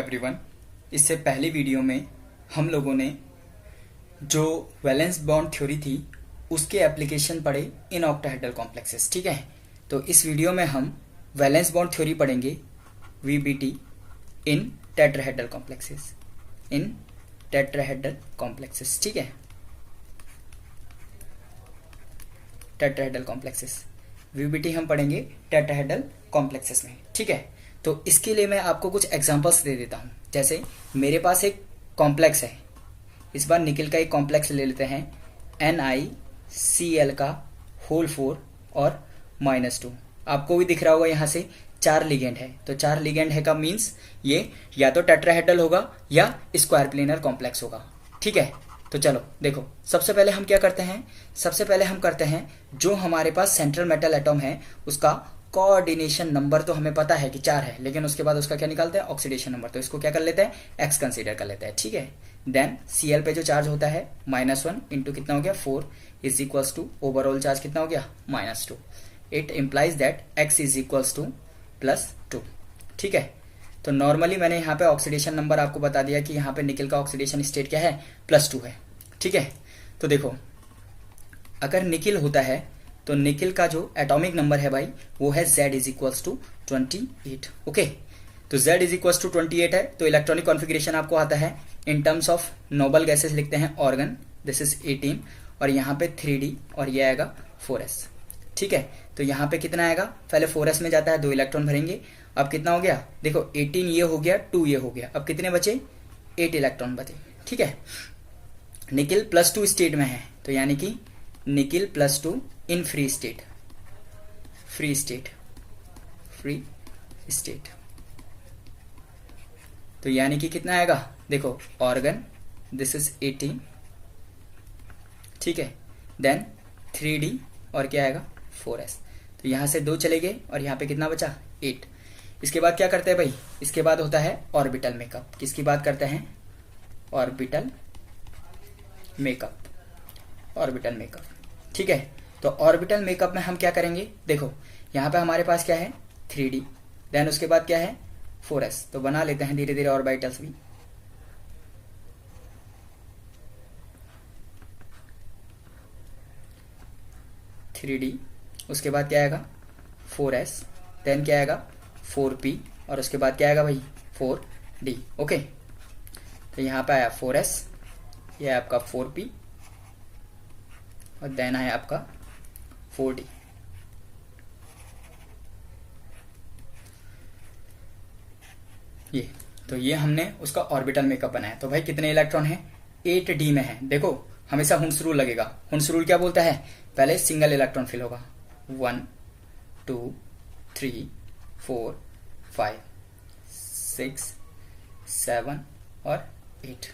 Everyone. इससे पहली video में हम लोगों ने जो वैलेंस बॉन्ड थ्योरी थी उसके एप्लीकेशन पढ़े इन ऑक्टाहेड्रल कॉम्प्लेक्सेस। ठीक है, तो इस वीडियो में हम वैलेंस बॉन्ड थ्योरी पढ़ेंगे वीबीटी इन टेट्राहेड्रल कॉम्प्लेक्सेस, इन टेट्राहेड्रल कॉम्प्लेक्सेस। ठीक है, टेट्राहेड्रल कॉम्प्लेक्सेस वीबीटी हम पढ़ेंगे टेट्राहेड्रल कॉम्प्लेक्सेस में। ठीक है, तो इसके लिए मैं आपको कुछ एग्जांपल्स दे देता हूं। जैसे मेरे पास एक कॉम्प्लेक्स है, इस बार निकल का एक कॉम्प्लेक्स ले लेते हैं NiCl का होल 4 और -2। आपको भी दिख रहा होगा यहाँ से 4 लिगेंड है, तो 4 लिगेंड है का मीन्स ये या तो टेट्राहेड्रल होगा या स्क्वायर प्लेनर कॉम्प्लेक्स होगा। ठीक है, तो चलो देखो, सबसे पहले हम क्या करते हैं, सबसे पहले हम करते हैं जो हमारे पास सेंट्रल मेटल एटम है उसका कोऑर्डिनेशन नंबर तो हमें पता है कि 4 है, लेकिन उसके बाद उसका क्या निकालते हैं, ऑक्सीडेशन नंबर। तो इसको क्या कर लेते हैं, x कंसीडर कर लेते हैं। ठीक है, देन Cl पे जो चार्ज होता है -1 इंटू कितना हो गया 4 is equals to overall charge कितना हो गया -2। It implies that x is equals to +2। ठीक है, तो नॉर्मली मैंने यहाँ पे ऑक्सीडेशन नंबर आपको बता दिया कि यहाँ पे निकल का ऑक्सीडेशन स्टेट क्या है, +2 है। ठीक है, तो देखो अगर निकल होता है तो निकल का जो एटॉमिक नंबर है भाई वो है Z is equals to 28। Okay, तो Z इज इक्वल्स टू 28 है, तो इलेक्ट्रॉनिक कॉन्फ़िगरेशन आपको आता है in terms of noble gases लिखते हैं ऑर्गन, दिस इज 18 और यहाँ पे 3D और ये आएगा 4s। ठीक है, तो यहाँ पे कितना आएगा, पहले 4s में जाता है 2 इलेक्ट्रॉन भरेंगे। अब कितना हो गया, देखो 18 ये हो गया, 2 ये हो गया, अब कितने बचे, 8 इलेक्ट्रॉन बचे। ठीक है, निकल +2 स्टेट में है, तो यानी कि निकल +2 in free state, free state, free state. तो यानी कि कितना आएगा, देखो ऑर्गन दिस इज 18। ठीक है, देन 3D और क्या आएगा 4s। तो यहां से 2 चले गए और यहाँ पे कितना बचा 8। इसके बाद क्या करते हैं भाई, इसके बाद होता है ऑर्बिटल मेकअप। किसकी बात करते हैं, ऑर्बिटल मेकअप, ऑर्बिटल मेकअप। ठीक है, तो ऑर्बिटल मेकअप में हम क्या करेंगे, देखो यहाँ पे हमारे पास क्या है 3D, देन उसके बाद क्या है 4s। तो बना लेते हैं धीरे धीरे ऑर्बिटल्स भी। थ्री उसके बाद क्या आएगा 4s, देन क्या आएगा 4p और उसके बाद क्या आएगा भाई 4d। ओके, तो यहाँ पे आया 4s, ये आपका 4p और देन आया आपका 4d। ये तो ये हमने उसका ऑर्बिटल मेकअप बनाया। तो भाई कितने इलेक्ट्रॉन है, 8d में है। देखो हमेशा हुंस रूल लगेगा। हुंस रूल क्या बोलता है, पहले सिंगल इलेक्ट्रॉन फिल होगा, 1 2 3 4 5 6 7 और 8।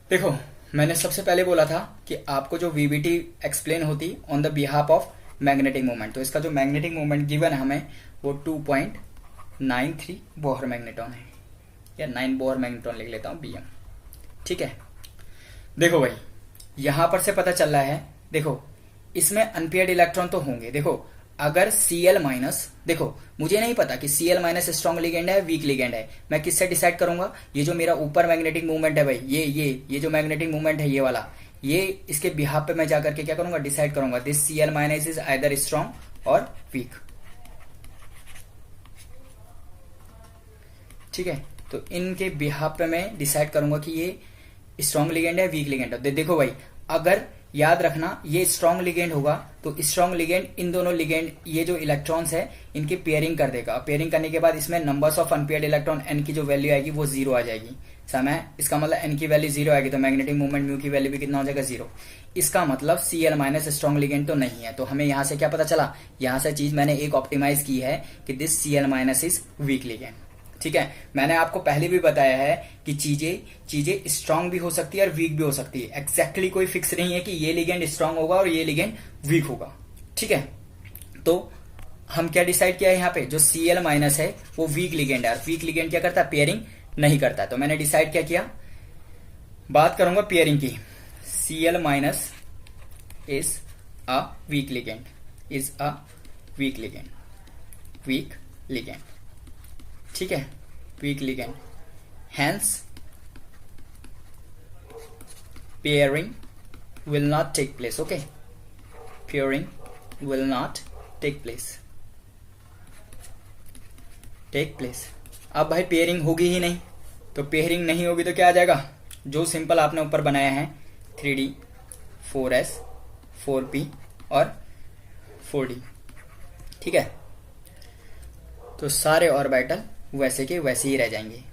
देखो मैंने सबसे पहले बोला था कि आपको जो वीबीटी एक्सप्लेन होती on the behalf of magnetic moment, तो इसका जो मैग्नेटिक मोमेंट गिवन है हमें वो 2.93 बोहर मैग्नेटॉन है, या 9 बोहर मैग्नेटॉन लिख लेता हूं BM। ठीक है, देखो भाई यहां पर से पता चल रहा है, देखो इसमें अनपेयर्ड इलेक्ट्रॉन तो होंगे। देखो अगर Cl-, देखो मुझे नहीं पता कि Cl- स्ट्रॉन्ग लिगेंड है वीक लिगेंड है, मैं किससे डिसाइड करूंगा, ये जो मेरा ऊपर मैग्नेटिक मूवमेंट है भाई, ये जो मैग्नेटिक मूवमेंट है ये वाला, ये इसके बिहाफ पे मैं जाकर के क्या करूंगा, डिसाइड करूंगा this Cl- is either strong और वीक। ठीक है, तो इनके बिहाफ पे मैं डिसाइड करूंगा कि ये स्ट्रॉन्ग लिगेंड है वीक लिगेंड है। देखो भाई अगर याद रखना ये स्ट्रॉन्ग लिगेंड होगा तो स्ट्रॉन्ग लिगेंड इन दोनों लिगेंड ये जो इलेक्ट्रॉन्स है इनकी पेयरिंग कर देगा। पेयरिंग करने के बाद इसमें numbers of unpaired electron n की जो वैल्यू आएगी वो 0 आ जाएगी। समय इसका मतलब n की वैल्यू 0 आएगी तो मैग्नेटिक मूवमेंट म्यू की वैल्यू भी कितना हो जाएगा 0। इसका मतलब Cl- स्ट्रॉन्ग लिगेंड तो नहीं है। तो हमें यहाँ से क्या पता चला, यहाँ से चीज मैंने एक ऑप्टिमाइज की है कि this Cl- is weak ligand. ठीक है, मैंने आपको पहले भी बताया है कि चीजें स्ट्रांग भी हो सकती है और वीक भी हो सकती है। एग्जैक्टली कोई फिक्स नहीं है कि ये लिगेंड स्ट्रांग होगा और ये लिगेंड वीक होगा। ठीक है, तो हम क्या डिसाइड किया है यहाँ पे, जो Cl- है वो वीक लिगेंड है। वीक लिगेंड क्या करता है, पेयरिंग नहीं करता है। तो मैंने डिसाइड क्या किया, बात करूंगा पेयरिंग की। Cl- is a week ligand, is a week ligand, week ligand. ठीक है, week ligand hence pairing will not take place. Okay, pairing will not take place. अब भाई पेयरिंग होगी ही नहीं, तो पेयरिंग नहीं होगी तो क्या आ जाएगा, जो सिंपल आपने ऊपर बनाया है 3D 4s 4p और 4d, ठीक है। तो सारे ऑर्बिटल वैसे के वैसे ही रह जाएंगे।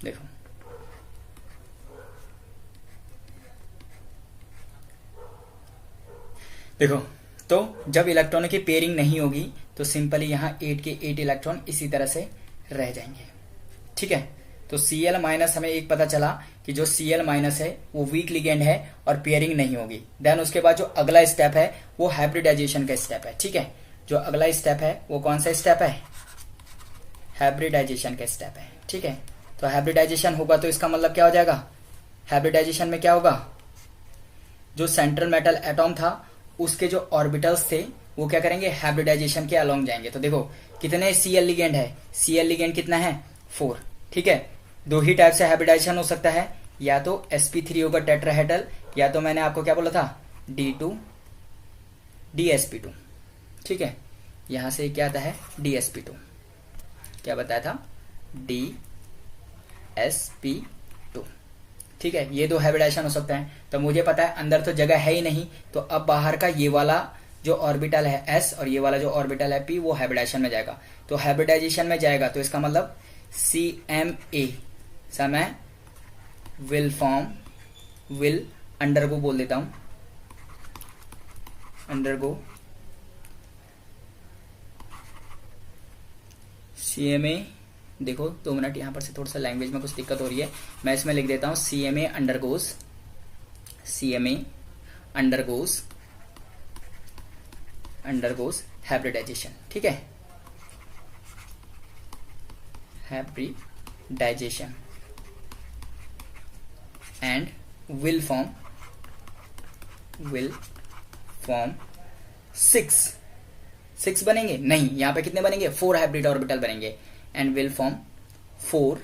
देखो देखो, तो जब इलेक्ट्रॉनों की पेयरिंग नहीं होगी तो सिंपली यहाँ 8 के 8 इलेक्ट्रॉन इसी तरह से रह जाएंगे, ठीक है। तो Cl माइनस हमें एक पता चला कि जो Cl माइनस है वो वीक लिगेंड है और पेयरिंग नहीं होगी। देन उसके बाद जो अगला स्टेप है वो हाइब्रिडाइजेशन का स्टेप है, ठीक है। जो अगला स्टेप है वो कौन सा स्टेप है, हाइब्रिडाइजेशन का स्टेप है, ठीक है। तो हाइब्रिडाइजेशन होगा तो इसका मतलब क्या हो जाएगा, हाइब्रिडाइजेशन में क्या होगा, जो सेंट्रल मेटल एटॉम था उसके जो ऑर्बिटल्स थे वो क्या करेंगे, हाइब्रिडाइजेशन के अलोंग जाएंगे। तो देखो कितने Cl लिगेंड है, Cl लिगेंड कितना है 4, ठीक है। दो ही टाइप से हाइब्रिडाइजेशन हो सकता है, या तो sp3 होगा टेट्राहेड्रल, या तो मैंने आपको क्या बोला था D2 dsp2, ठीक है। यहां से क्या आता है dsp2, क्या बताया था dsp2, ठीक है। ये दो हाइब्रिडाइजेशन हो सकता है। तो मुझे पता है अंदर तो जगह है ही नहीं, तो अब बाहर का ये वाला जो ऑर्बिटल है s और ये वाला जो ऑर्बिटल है p वो हाइब्रिडाइजेशन में जाएगा। तो हाइब्रिडाइजेशन में जाएगा तो इसका मतलब CMa समय विल फॉर्म, विल अंडरगो बोल देता हूं, अंडरगो CMa। देखो 2 मिनट, यहां पर से थोड़ा सा लैंग्वेज में कुछ दिक्कत हो रही है, मैं इसमें लिख देता हूं CMa अंडरगोज हाइब्रिडाइजेशन, ठीक है। हाइब्रिडाइजेशन एंड विल फॉर्म 6 बनेंगे, नहीं यहां पे कितने बनेंगे 4 हाइब्रिड ऑर्बिटल बनेंगे, and will form 4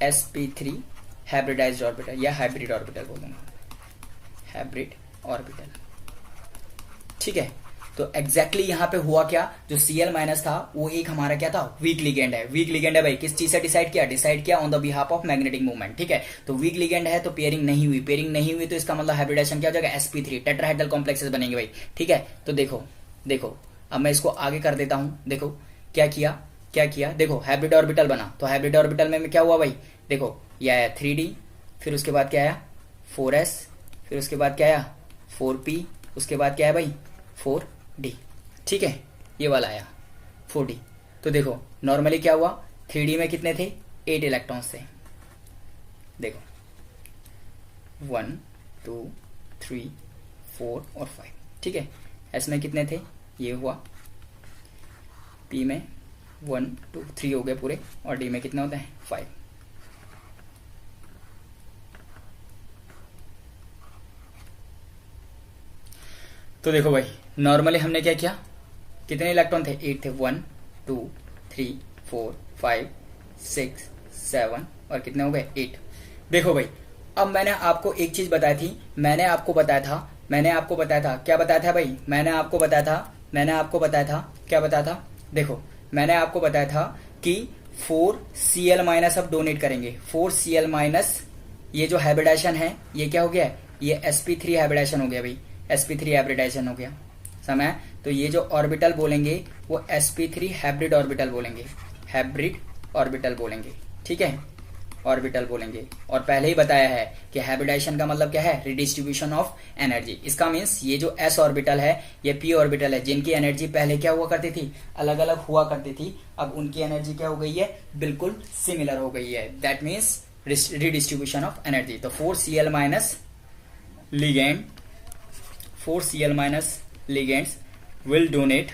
sp3 hybridised orbital या हाइब्रिड ऑर्बिटल बोलूंगा, हाइब्रिड ऑर्बिटल, ठीक है। तो एग्जैक्टली यहां पे हुआ क्या, जो Cl माइनस था वो एक हमारा क्या था वीक लिगेंड है। वीक लिगेंड है भाई, किस चीज से डिसाइड किया on the behalf of magnetic movement, ठीक है। तो वीक लिगेंड है तो पेयरिंग नहीं हुई, तो इसका मतलब हाइब्रिडाइजेशन क्या हो जाएगा sp3 टेट्राहेड्रल कॉम्प्लेक्सेस बनेंगे भाई, ठीक है। तो देखो अब मैं इसको आगे कर देता हूं। देखो क्या किया, देखो हाइब्रिड ऑर्बिटल बना, तो हाइब्रिड ऑर्बिटल में क्या हुआ भाई, देखो ये आया 3D, फिर उसके बाद क्या आया 4s, फिर उसके बाद क्या आया 4p, उसके बाद क्या है भाई 4d, ठीक है। ये वाला आया 4d। तो देखो नॉर्मली क्या हुआ, 3D में कितने थे 8 इलेक्ट्रॉन्स थे, देखो 1 2 3 4 और 5, ठीक है। s में कितने थे, ये हुआ, p में 1 2 3 हो गए पूरे, और d में कितना होता है 5। तो देखो भाई नॉर्मली हमने क्या किया, कितने इलेक्ट्रॉन थे 8 थे, 1 2 3 4 5 6 7 और कितने हो गए 8। देखो भाई अब मैंने आपको एक चीज बताई थी, मैंने आपको बताया था क्या बताया था भाई, मैंने आपको बताया था क्या बताया था, देखो मैंने आपको बताया था कि 4Cl माइनस अब डोनेट करेंगे, 4Cl माइनस ये जो हाइब्रिडाइजेशन है ये क्या हो गया, ये sp3 हाइब्रिडाइजेशन हो गया भाई, sp3 हाइब्रिडाइजेशन हो गया समय। तो ये जो ऑर्बिटल बोलेंगे वो sp3 हाइब्रिड ऑर्बिटल बोलेंगे, ठीक है, ऑर्बिटल बोलेंगे। और पहले ही बताया है कि हाइब्रिडाइजेशन का मतलब क्या है, रिडिस्ट्रीब्यूशन ऑफ एनर्जी। इसका मीन्स ये जो s ऑर्बिटल है ये p ऑर्बिटल है, जिनकी एनर्जी पहले क्या हुआ करती थी, अलग अलग हुआ करती थी, अब उनकी एनर्जी क्या हो गई है, बिल्कुल सिमिलर हो गई है। That means redistribution of energy. तो 4Cl minus ligands will donate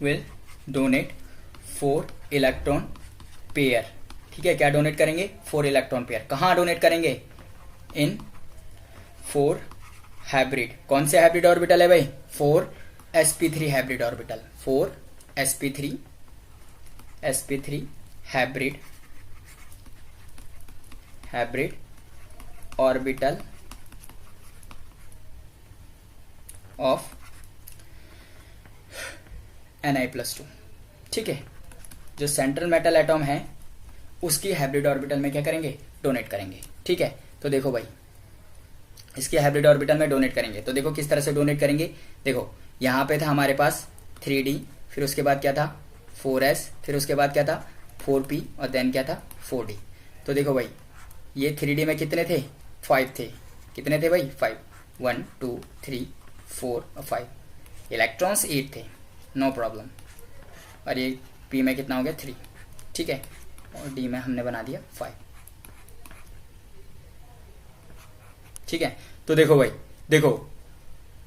will donate 4 electron pair. ठीक है, क्या डोनेट करेंगे? 4 इलेक्ट्रॉन पेयर। कहाँ डोनेट करेंगे? इन 4 हाइब्रिड। कौन से हाइब्रिड ऑर्बिटल है भाई? 4 sp3 hybrid orbital. 4 sp3 hybrid orbital of Ni+2। ठीक है, जो सेंट्रल मेटल एटॉम है उसकी हाइब्रिड ऑर्बिटल में क्या करेंगे? डोनेट करेंगे। ठीक है, तो देखो भाई, इसके हाइब्रिड ऑर्बिटल में डोनेट करेंगे। तो देखो किस तरह से डोनेट करेंगे। देखो यहाँ पे था हमारे पास 3d, फिर उसके बाद क्या था 4s, फिर उसके बाद क्या था 4p, और देन क्या था 4d। तो देखो भाई, ये 3d में कितने थे? 5 थे। कितने थे भाई? 5। 1 2 3 4 और 5। इलेक्ट्रॉन्स 8 थे, नो प्रॉब्लम। और ये p में कितना हो गया? 3। ठीक है, और d में हमने बना दिया 5। ठीक है, तो देखो भाई, देखो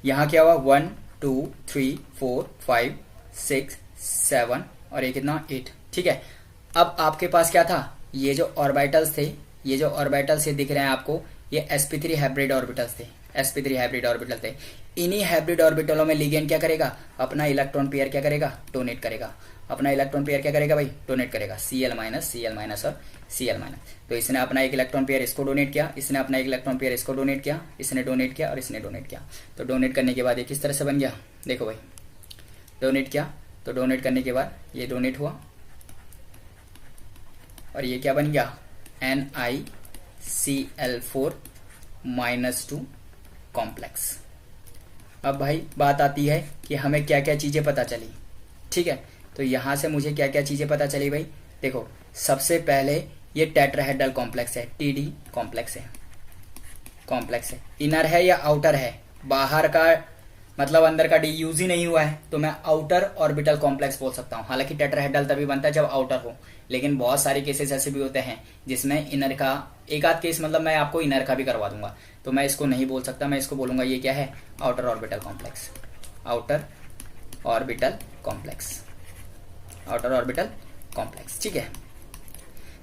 यहाँ क्या हुआ? 1 2 3 4 5 6 7 और ये कितना? 8। ठीक है, अब आपके पास क्या था? ये जो ऑर्बिटल्स थे, ये जो ऑर्बिटल्स ये दिख रहे हैं आपको, ये sp3 हाइब्रिड ऑर्बिटल्स थे। sp3 हाइब्रिड ऑर्बिटल थे। इन्हीं हाइब्रिड ऑर्बिटलों में लिगेंड क्या करेगा? अपना इलेक्ट्रॉन पेयर क्या करेगा? डोनेट करेगा। अपना इलेक्ट्रॉन पेयर क्या करेगा भाई? डोनेट करेगा। Cl- Cl- और Cl-। तो इसने अपना एक इलेक्ट्रॉन पेयर इसको डोनेट किया, इसने अपना एक इलेक्ट्रॉन पेयर इसको डोनेट किया, इसने डोनेट किया और इसने डोनेट किया। तो डोनेट करने के बाद ये किस तरह से बन गया? देखो भाई, डोनेट किया, तो डोनेट करने के बाद ये डोनेट हुआ और ये क्या बन गया? NiCl4-2 complex. अब भाई बात आती है कि हमें क्या क्या चीजें पता चली। ठीक है, तो यहां से मुझे क्या क्या चीजें पता चली भाई? देखो, सबसे पहले ये टेट्राहेड्रल कॉम्प्लेक्स है, TD कॉम्प्लेक्स है। इनर है या आउटर है? बाहर का मतलब अंदर का डी यूज ही नहीं हुआ है, तो मैं आउटर ऑर्बिटल कॉम्प्लेक्स बोल सकता हूँ। हालांकि टेट्राहेड्रल तभी बनता है जब आउटर हो, लेकिन बहुत सारे केसेस ऐसे भी होते हैं जिसमें इनर का, एक आध केस मतलब मैं आपको इनर का भी करवा दूंगा, तो मैं इसको नहीं बोल सकता, मैं इसको बोलूंगा ये क्या है? Outer orbital complex. Outer orbital complex. ठीक है,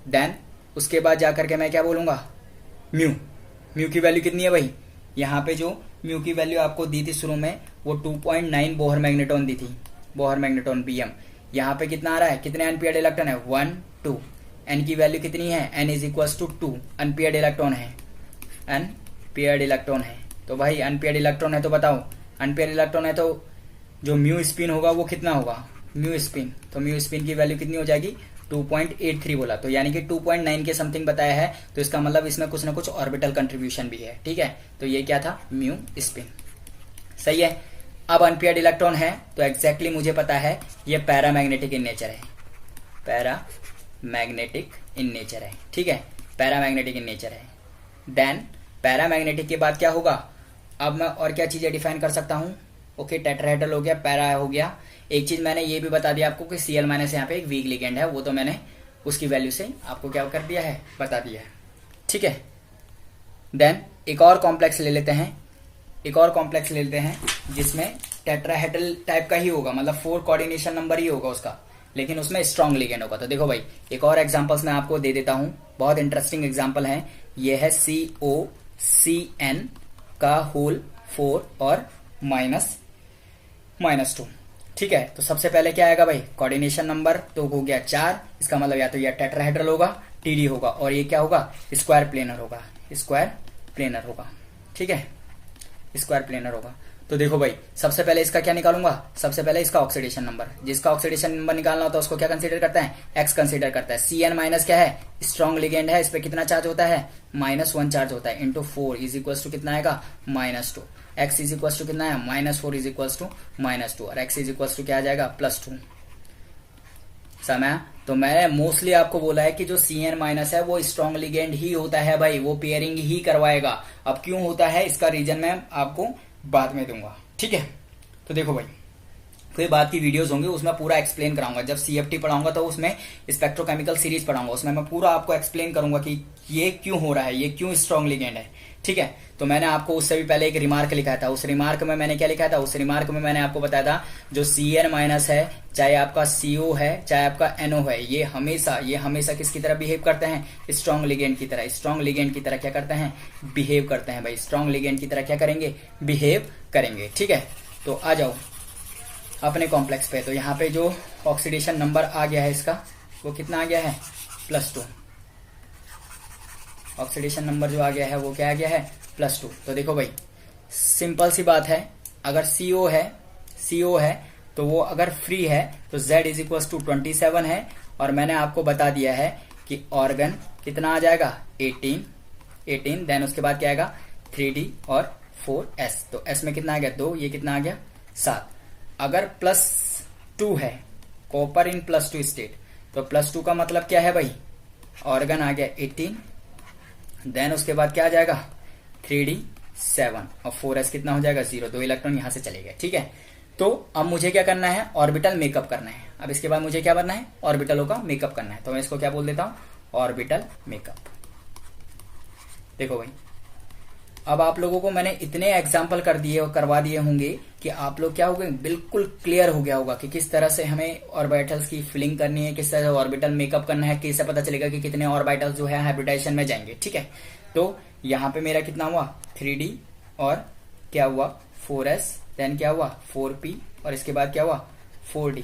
देन उसके बाद जाकर के मैं क्या बोलूंगा? म्यू की वैल्यू कितनी है भाई? यहाँ पे जो म्यू की वैल्यू आपको दी थी शुरू में, वो 2.9 बोहर मैग्नेटॉन दी थी, बोहर मैग्नेटॉन Bm। यहाँ पे कितना आ रहा है? कितने अनपेयर्ड इलेक्ट्रॉन है? 1 2। n की वैल्यू कितनी है? n = 2। अनपेयर्ड इलेक्ट्रॉन है। तो भाई अनपेयर्ड इलेक्ट्रॉन है तो बताओ, अनपेयर्ड इलेक्ट्रॉन है तो जो म्यू स्पिन होगा वो कितना होगा? Mu spin. तो म्यू स्पिन की वैल्यू कितनी हो जाएगी? 2.83 बोला, तो यानी कि 2.9 के समथिंग बताया है, तो इसका मतलब इसमें कुछ ना कुछ ऑर्बिटल कंट्रीब्यूशन भी है। ठीक है, तो ये क्या था? Mu spin. सही है। अब अनपेयर्ड इलेक्ट्रॉन है तो एग्जैक्टली मुझे पता है ये पैरामैग्नेटिक इन नेचर है। ठीक है, पैरामैग्नेटिक इन नेचर है। देन पैरामैग्नेटिक के बाद क्या होगा? अब मैं और क्या चीजें डिफाइन कर सकता हूं? ओके, टेट्राहेड्रल हो गया, पैरा हो गया। एक चीज मैंने ये भी बता दिया आपको कि Cl- यहाँ पे एक वीक लिगेंड है, वो तो मैंने उसकी वैल्यू से आपको क्या कर दिया है? बता दिया है। ठीक है, देन एक और कॉम्प्लेक्स ले लेते हैं, जिसमें टेट्राहेड्रल टाइप का ही होगा, मतलब 4 कोऑर्डिनेशन नंबर ही होगा उसका, लेकिन उसमें स्ट्रॉन्ग लिगेंड होगा। तो देखो भाई, एक और एग्जांपल्स मैं आपको दे देता हूं, बहुत इंटरेस्टिंग एग्जांपल है। ये है COCN का होल 4 और -2। ठीक है, तो सबसे पहले क्या आएगा भाई? कोऑर्डिनेशन नंबर तो हो गया 4, इसका मतलब या तो यह टेट्राहेड्रल होगा, TD होगा, और ये क्या होगा? स्क्वायर प्लेनर होगा। ठीक है, स्क्वायर प्लेनर होगा। तो देखो भाई, सबसे पहले इसका क्या निकालूंगा? सबसे पहले इसका ऑक्सीडेशन नंबर। जिसका ऑक्सीडेशन नंबर निकालना होता है उसको क्या कंसीडर करता है? X कंसीडर करता है। Cn- क्या है? स्ट्रॉन्ग लिगेंड है, इस पे कितना चार्ज होता है? -1 चार्ज होता है, इंटू 4 = कितना आएगा? -2। X = कितना है? -4 = -2, और X = क्या आ जाएगा? +2। समय तो मैंने मोस्टली आपको बोला है कि जो Cn- है वो स्ट्रॉन्ग लिगेंड ही होता है भाई, वो पेयरिंग ही करवाएगा। अब क्यों होता है इसका रीजन मैं आपको बाद में दूंगा। ठीक है, तो देखो भाई, कोई बात की वीडियोस होंगे उसमें पूरा एक्सप्लेन कराऊंगा। जब सीएफटी पढ़ाऊंगा तो उसमें स्पेक्ट्रोकेमिकल सीरीज पढ़ाऊंगा, उसमें मैं पूरा आपको एक्सप्लेन करूंगा कि ये क्यों हो रहा है, ये क्यों स्ट्रॉन्ग लिगेंड है। ठीक है, तो मैंने आपको उससे भी पहले एक रिमार्क लिखा था। उस रिमार्क में मैंने क्या लिखा था, उस रिमार्क में मैंने आपको बताया था जो Cn माइनस है, चाहे आपका CO है, चाहे आपका NO है, ये हमेशा किसकी तरह बिहेव करते हैं, स्ट्रॉन्ग लिगेंड की तरह। स्ट्रॉन्ग लिगेंड की तरह क्या करते हैं, बिहेव करते हैं भाई। स्ट्रॉन्ग लिगेंड की तरह क्या करेंगे, बिहेव करेंगे। ठीक है, तो आ जाओ अपने कॉम्प्लेक्स पे। तो यहाँ पे जो ऑक्सीडेशन नंबर आ गया है इसका, वो कितना आ गया है, +2। ऑक्सीडेशन नंबर जो आ गया है वो क्या आ गया है, +2। तो देखो भाई सिंपल सी बात है, अगर CO है तो वो अगर फ्री है तो Z इज इक्वल टू 27 है। और मैंने आपको बता दिया है कि ऑर्गन कितना आ जाएगा, 18। देन उसके बाद क्या आएगा, 3D और 4S। तो S में कितना आ गया, 2, ये कितना आ गया, 7। अगर +2 है, कॉपर इन +2 स्टेट, तो +2 का मतलब क्या है भाई, ऑर्गन आ गया 18। देन उसके बाद क्या आ जाएगा, 3D 7 और 4S कितना हो जाएगा, 0। 2 इलेक्ट्रॉन यहां से चले गए। ठीक है, तो अब मुझे क्या करना है, ऑर्बिटल मेकअप करना है। अब इसके बाद मुझे क्या करना है, ऑर्बिटलों का मेकअप करना है। तो मैं इसको क्या बोल देता हूं, ऑर्बिटल मेकअप। देखो भाई अब आप लोगों को मैंने इतने एग्जाम्पल कर दिए और करवा दिए होंगे कि आप लोग क्या हो गए, बिल्कुल क्लियर हो गया होगा कि किस तरह से हमें ऑर्बिटल्स की फिलिंग करनी है, किस तरह से ऑर्बिटल मेकअप करना है, कैसे पता चलेगा कि कितने ऑर्बिटल्स जो है हाइब्रिडाइजेशन में जाएंगे। ठीक है, तो यहाँ पे मेरा कितना हुआ, 3D और क्या हुआ, 4S। देन क्या हुआ, 4P और इसके बाद क्या हुआ, 4D।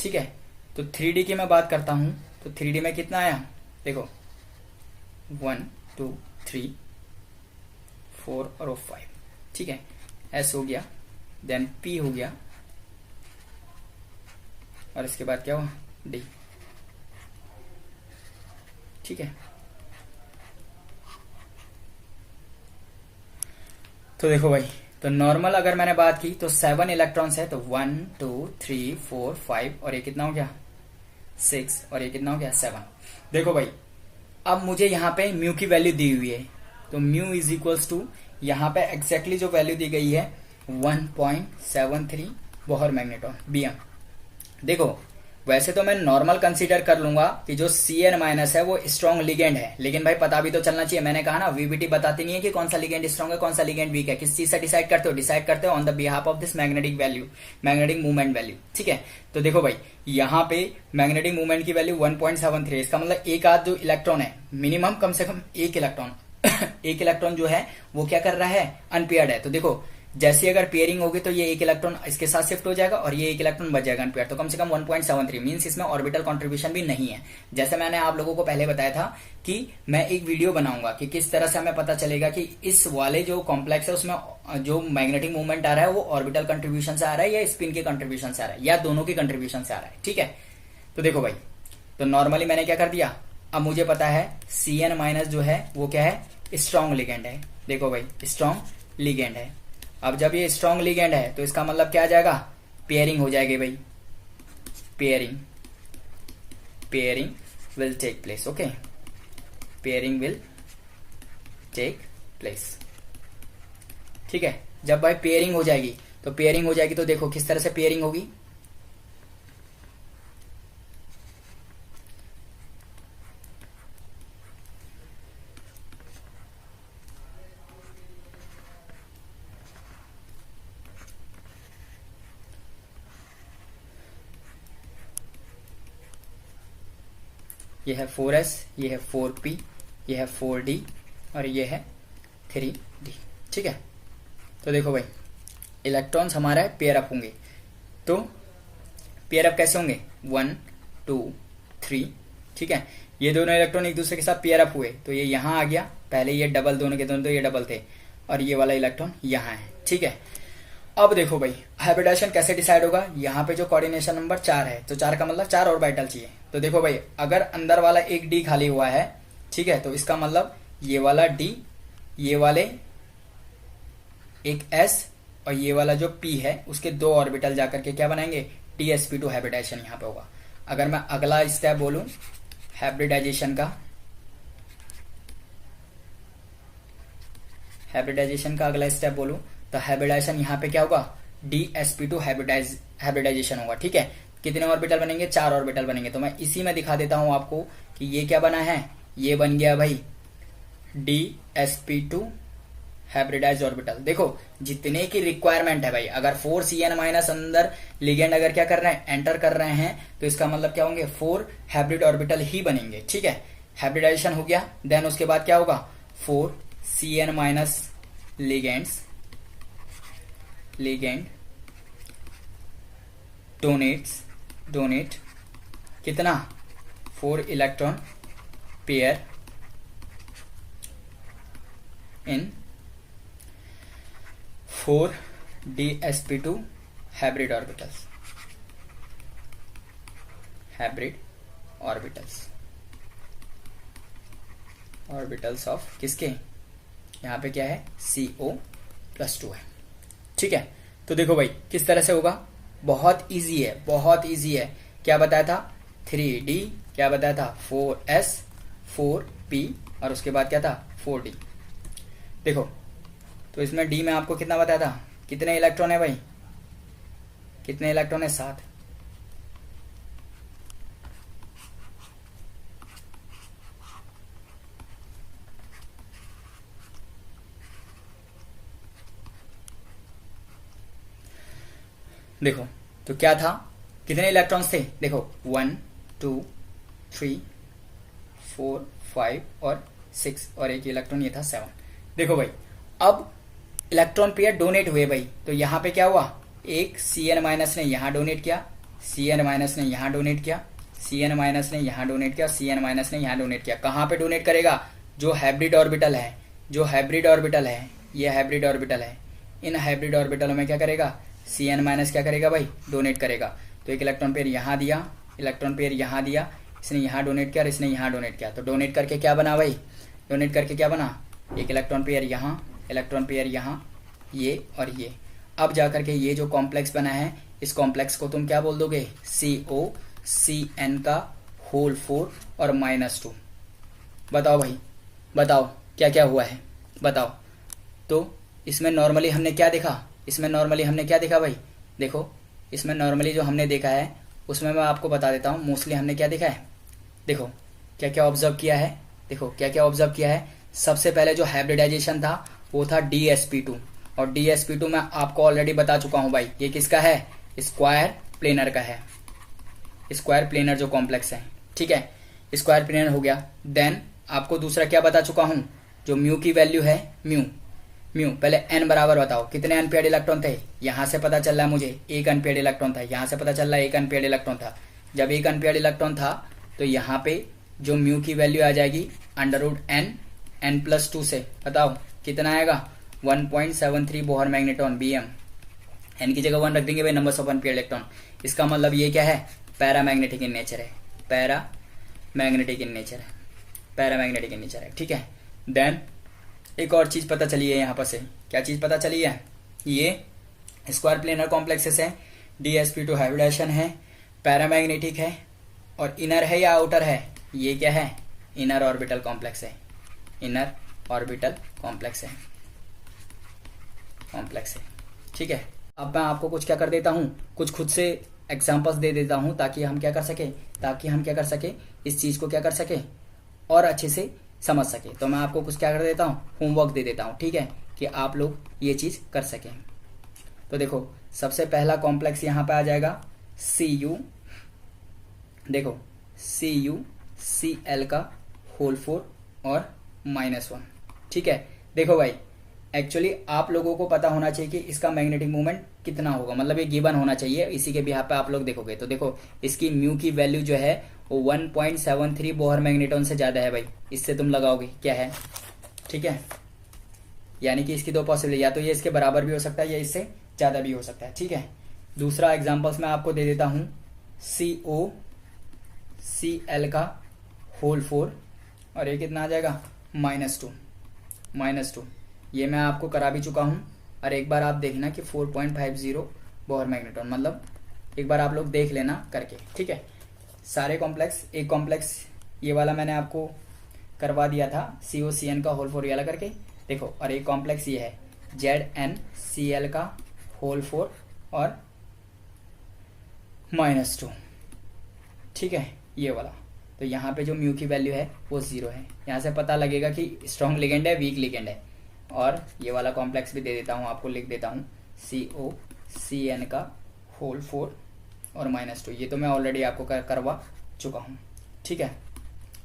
ठीक है, तो 3D की मैं बात करता हूं तो 3D में कितना आया, देखो 1 2 3 4 और 5। ठीक है, S हो गया, देन P हो गया और इसके बाद क्या हुआ, D। ठीक है, तो देखो भाई, तो नॉर्मल अगर मैंने बात की तो 7 इलेक्ट्रॉन्स है, तो 1 2 3 4 5 और ये कितना हो गया, 6 और ये कितना हो गया, 7। देखो भाई अब मुझे यहाँ पे म्यू की वैल्यू दी हुई है, तो म्यू इज इक्वल्स टू यहाँ पे एग्जैक्टली जो वैल्यू दी गई है 1.73 बोहर मैग्नेट्रॉन Bm। देखो वैसे तो मैं नॉर्मल कंसीडर कर लूंगा कि जो Cn माइनस है वो स्ट्रॉन्ग लिगेंड है, लेकिन भाई पता भी तो चलना चाहिए। मैंने कहा ना वीबीटी बताती नहीं है कि कौन सा लिगेंड स्ट्रॉन्ग है, कौन सा लिगेंड वीक है। किस चीज से डिसाइड करते हो on the behalf of this magnetic value, magnetic movement value. ठीक है, तो देखो भाई यहाँ पे मैग्नेटिक मूवमेंट की वैल्यू 1.73 है। इसका मतलब एक आध जो इलेक्ट्रॉन है, मिनिमम कम से कम एक इलेक्ट्रॉन एक इलेक्ट्रॉन जो है वो क्या कर रहा है, अनपेयर्ड है। तो देखो जैसे अगर पेयरिंग होगी तो ये एक इलेक्ट्रॉन इसके साथ शिफ्ट हो जाएगा और ये एक इलेक्ट्रॉन बच जाएगा अनपेयर। तो कम से कम 1.73 मींस इसमें ऑर्बिटल कंट्रीब्यूशन भी नहीं है। जैसे मैंने आप लोगों को पहले बताया था कि मैं एक वीडियो बनाऊंगा कि किस तरह से हमें पता चलेगा कि इस वाले जो कॉम्प्लेक्स है उसमें जो मैग्नेटिक मूवमेंट आ रहा है वो ऑर्बिटल कंट्रीब्यूशन से आ रहा है या स्पिन के कंट्रीब्यूशन से आ रहा है या दोनों की कंट्रीब्यूशन से आ रहा है। ठीक है, तो देखो भाई, तो नॉर्मली मैंने क्या कर दिया, अब मुझे पता है Cn माइनस जो है वो क्या है, स्ट्रॉन्ग लिगेंड है। देखो भाई स्ट्रॉन्ग लिगेंड है। अब जब ये स्ट्रॉन्ग लिगेंड है तो इसका मतलब क्या आ जाएगा, पेयरिंग हो जाएगी भाई, pairing will take place. Okay, pairing will take place. ठीक है, जब भाई पेयरिंग हो जाएगी तो देखो किस तरह से पेयरिंग होगी। ये है 4S, ये है 4P, ये है 4D और ये है 3D। ठीक है, तो देखो भाई इलेक्ट्रॉन्स हमारा पेयर अप होंगे। तो पेयर अप कैसे होंगे, 1 2 3। ठीक है, ये दोनों इलेक्ट्रॉन एक दूसरे के साथ पेयर अप हुए तो ये यहाँ आ गया, पहले ये डबल, दोनों के दोनों तो ये डबल थे और ये वाला इलेक्ट्रॉन यहाँ है। ठीक है, अब देखो भाई हाइब्रिडाइजेशन कैसे डिसाइड होगा, यहाँ पे जो कोऑर्डिनेशन नंबर 4 है तो 4 का मतलब 4 ऑर्बिटल चाहिए। तो देखो भाई अगर अंदर वाला एक D खाली हुआ है, ठीक है, तो इसका मतलब ये वाला D, ये वाले एक S और ये वाला जो P है उसके 2 ऑर्बिटल जाकर के क्या बनाएंगे, TsP2 हाइब्रिडाइजेशन यहाँ पे होगा। अगर मैं अगला स्टेप बोलूं हाइब्रिडाइजेशन का अगला स्टेप बोलूं तो हाइब्रिडाइजेशन यहाँ पे क्या होगा, DsP2 हाइब्रिडाइजेशन होगा। ठीक है, कितने ऑर्बिटल बनेंगे? 4 ऑर्बिटल बनेंगे। तो मैं इसी में दिखा देता हूं आपको कि ये क्या बना है, ये बन गया भाई DsP2 हाइब्रिडाइज ऑर्बिटल। देखो जितने की रिक्वायरमेंट है भाई, अगर 4Cn माइनस अंदर लिगेंड अगर क्या कर रहे हैं, एंटर कर रहे हैं, तो इसका मतलब क्या होंगे, 4 हाइब्रिड ऑर्बिटल ही बनेंगे। ठीक है, हाइब्रिडाइजेशन हो गया। देन उसके बाद क्या होगा, 4Cn माइनस लिगेंड डोनेट कितना, 4 electron pair in 4 DsP2 hybrid orbitals of किसके, यहाँ पे क्या है, CO+2 है। ठीक है, तो देखो भाई किस तरह से होगा, बहुत इजी है, बहुत इजी है। क्या बताया था, 3D, क्या बताया था, 4S 4P और उसके बाद क्या था, 4D। देखो तो इसमें D में आपको कितना बताया था, कितने इलेक्ट्रॉन है भाई, कितने इलेक्ट्रॉन है, 7। देखो तो क्या था, कितने इलेक्ट्रॉन्स थे, देखो 1 2 3 4 5 और 6 और एक इलेक्ट्रॉन ये था 7। देखो भाई अब इलेक्ट्रॉन पेयर डोनेट हुए भाई, तो यहाँ पे क्या हुआ, एक Cn माइनस ने यहाँ डोनेट किया, Cn माइनस ने यहाँ डोनेट किया, Cn माइनस ने यहाँ डोनेट किया, Cn माइनस ने यहाँ डोनेट किया। कहाँ पे डोनेट करेगा, जो हाइब्रिड ऑर्बिटल है, ये हाइब्रिड ऑर्बिटल है, इन हाइब्रिड ऑर्बिटलों में क्या करेगा, Cn माइनस क्या करेगा भाई, डोनेट करेगा। तो एक इलेक्ट्रॉन पेयर यहाँ दिया, इलेक्ट्रॉन पेयर यहाँ दिया, इसने यहाँ डोनेट किया और इसने यहाँ डोनेट किया। तो डोनेट करके क्या बना भाई, डोनेट करके क्या बना, एक इलेक्ट्रॉन पेयर यहाँ, इलेक्ट्रॉन पेयर यहाँ, ये और ये। अब जाकर के ये जो कॉम्प्लेक्स बना है, इस कॉम्प्लेक्स को तुम क्या बोल दोगे, COCn का होल 4 और -2। बताओ भाई, बताओ क्या क्या हुआ है, बताओ। तो इसमें नॉर्मली हमने क्या देखा, भाई, देखो इसमें नॉर्मली जो हमने देखा है उसमें मैं आपको बता देता हूँ, मोस्टली हमने क्या देखा है, देखो क्या क्या ऑब्जर्व किया है, देखो क्या क्या ऑब्जर्व किया है। सबसे पहले जो हाइब्रिडाइजेशन था वो था DsP2, और DsP2 मैं आपको ऑलरेडी बता चुका हूँ भाई, ये किसका है, स्क्वायर प्लेनर का है, स्क्वायर प्लेनर जो कॉम्प्लेक्स है। ठीक है, स्क्वायर प्लेनर हो गया। देन आपको दूसरा क्या बता चुका हूँ, जो म्यू की वैल्यू है, म्यू पहले n बराबर बताओ, कितने अनपेयर्ड इलेक्ट्रॉन थे, यहां से पता चल रहा है मुझे एक अनपेयर्ड इलेक्ट्रॉन था, यहां से पता चल रहा है एक अनपेयर्ड इलेक्ट्रॉन था। जब एक अनपेयर्ड इलेक्ट्रॉन था तो यहाँ पे जो म्यू की वैल्यू आ जाएगी √n+2 से, बताओ कितना आएगा, 1.73 बोहर मैग्नेटॉन BM। n की जगह 1 रख देंगे भाई, नंबर्स ऑफ अनपेयर्ड इलेक्ट्रॉन। इसका मतलब ये क्या है, पैरामैग्नेटिक इन नेचर है, पैरामैग्नेटिक इन नेचर है। ठीक है, देन एक और चीज पता चली है यहाँ पर से, क्या चीज पता चली है, ये स्क्वायर प्लेनर कॉम्प्लेक्सेस है, DsP2 हाइब्रिडाइजेशन है, पैरामैग्नेटिक है, और इनर है या आउटर है, ये क्या है, इनर ऑर्बिटल कॉम्प्लेक्स है, ठीक है। अब मैं आपको कुछ क्या कर देता हूँ, कुछ खुद से एग्जांपल्स दे देता हूँ, ताकि हम क्या कर सके, इस चीज को क्या कर सके और अच्छे से समझ सके। तो मैं आपको कुछ क्या कर देता हूँ, होमवर्क दे देता हूँ, ठीक है, कि आप लोग ये चीज कर सकें। तो देखो सबसे पहला कॉम्प्लेक्स यहाँ पे आ जाएगा Cu, देखो CuCl का होल 4 और -1। ठीक है, देखो भाई एक्चुअली आप लोगों को पता होना चाहिए कि इसका मैग्नेटिक मूवमेंट कितना होगा, मतलब ये गिवन होना चाहिए, इसी के बिहाफ पे आप लोग देखोगे। तो देखो इसकी म्यू की वैल्यू जो है वो 1.73 बोहर मैग्नेटॉन से ज्यादा है भाई, इससे तुम लगाओगे क्या है। ठीक है, यानी कि इसकी दो पॉसिबिलिटी, या तो ये इसके बराबर भी हो सकता है या इससे ज्यादा भी हो सकता है। ठीक है, दूसरा एग्जांपल्स मैं आपको दे देता हूं, COCl का होल 4 और ये कितना आ जाएगा, -2। ये मैं आपको करा भी चुका हूं, और एक बार आप देखना कि 4.50 बोहर मैग्नेटॉन, मतलब एक बार आप लोग देख लेना करके। ठीक है, सारे कॉम्प्लेक्स, एक कॉम्प्लेक्स ये वाला मैंने आपको करवा दिया था, COCn का होल 4 ये वाला करके देखो, और एक कॉम्प्लेक्स ये है ZnCl का होल 4 और -2, ठीक है, ये वाला। तो यहाँ पे जो म्यू की वैल्यू है वो 0 है। यहाँ से पता लगेगा कि स्ट्रॉन्ग लिगेंड है, वीक लिगेंड है। और ये वाला कॉम्प्लेक्स भी दे देता हूँ आपको, लिख देता हूँ COCN का होल 4 और -2। ये तो मैं ऑलरेडी आपको करवा चुका हूँ, ठीक है।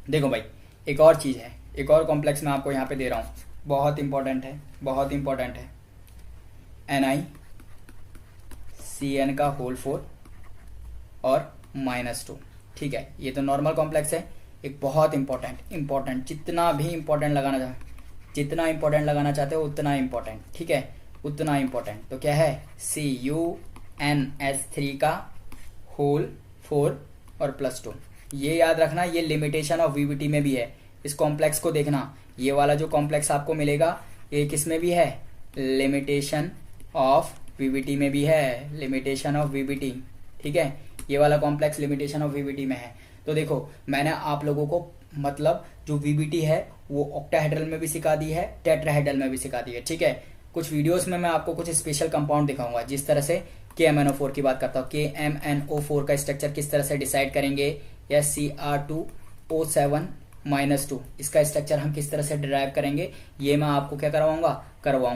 देखो भाई, एक और चीज़ है, एक और कॉम्प्लेक्स मैं आपको यहाँ पे दे रहा हूँ, बहुत इंपॉर्टेंट है, बहुत इंपॉर्टेंट है। NiCN का होल 4 और -2, ठीक है। ये तो नॉर्मल कॉम्प्लेक्स है। एक बहुत इंपॉर्टेंट जितना भी इंपॉर्टेंट लगाना चाहते हो उतना इंपॉर्टेंट, ठीक है, उतना इंपॉर्टेंट। तो क्या है, CuNS3 का होल 4 और +2। ये याद रखना, ये लिमिटेशन ऑफ VBT में भी है। इस कॉम्प्लेक्स को देखना, ये वाला जो कॉम्प्लेक्स आपको मिलेगा ये किस में भी है, लिमिटेशन ऑफ VBT में भी है, लिमिटेशन ऑफ VBT, ठीक है। ये वाला कॉम्प्लेक्स लिमिटेशन ऑफ VBT में है। तो देखो, मैंने आप लोगों को मतलब जो VBT है वो ऑक्टाहेड्रल में भी सिखा दी है, टेट्राहेड्रल में भी सिखा दी है, ठीक है। कुछ वीडियोस में मैं आपको कुछ स्पेशल कंपाउंड दिखाऊंगा, जिस तरह से KMnO4 की बात करता हूँ, KMnO4 का स्ट्रक्चर किस तरह से डिसाइड करेंगे, या Cr2O7-2 इसका स्ट्रक्चर हम किस तरह से डिराइव करेंगे, ये मैं आपको क्या करवाऊंगा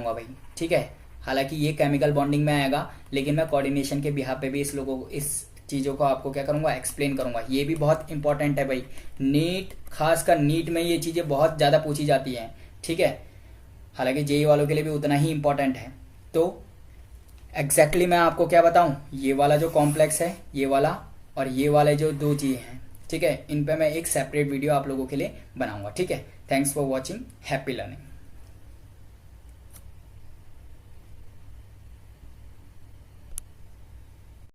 भाई, ठीक है। हालांकि ये केमिकल बॉन्डिंग में आएगा, लेकिन मैं कोऑर्डिनेशन के बिहाफ पे भी इस चीज़ों को आपको क्या करूंगा, एक्सप्लेन करूंगा। ये भी बहुत इंपॉर्टेंट है भाई, नीट, खासकर नीट में ये चीज़ें बहुत ज़्यादा पूछी जाती हैं, ठीक है। हालांकि जेई वालों के लिए भी उतना ही इंपॉर्टेंट है। तो एग्जैक्टली मैं आपको क्या बताऊं, ये वाला जो कॉम्प्लेक्स है, ये वाला और ये वाले जो दो चीज़ें हैं, ठीक है, इन पे मैं एक सेपरेट वीडियो आप लोगों के लिए बनाऊंगा, ठीक है। Thanks for watching, happy learning.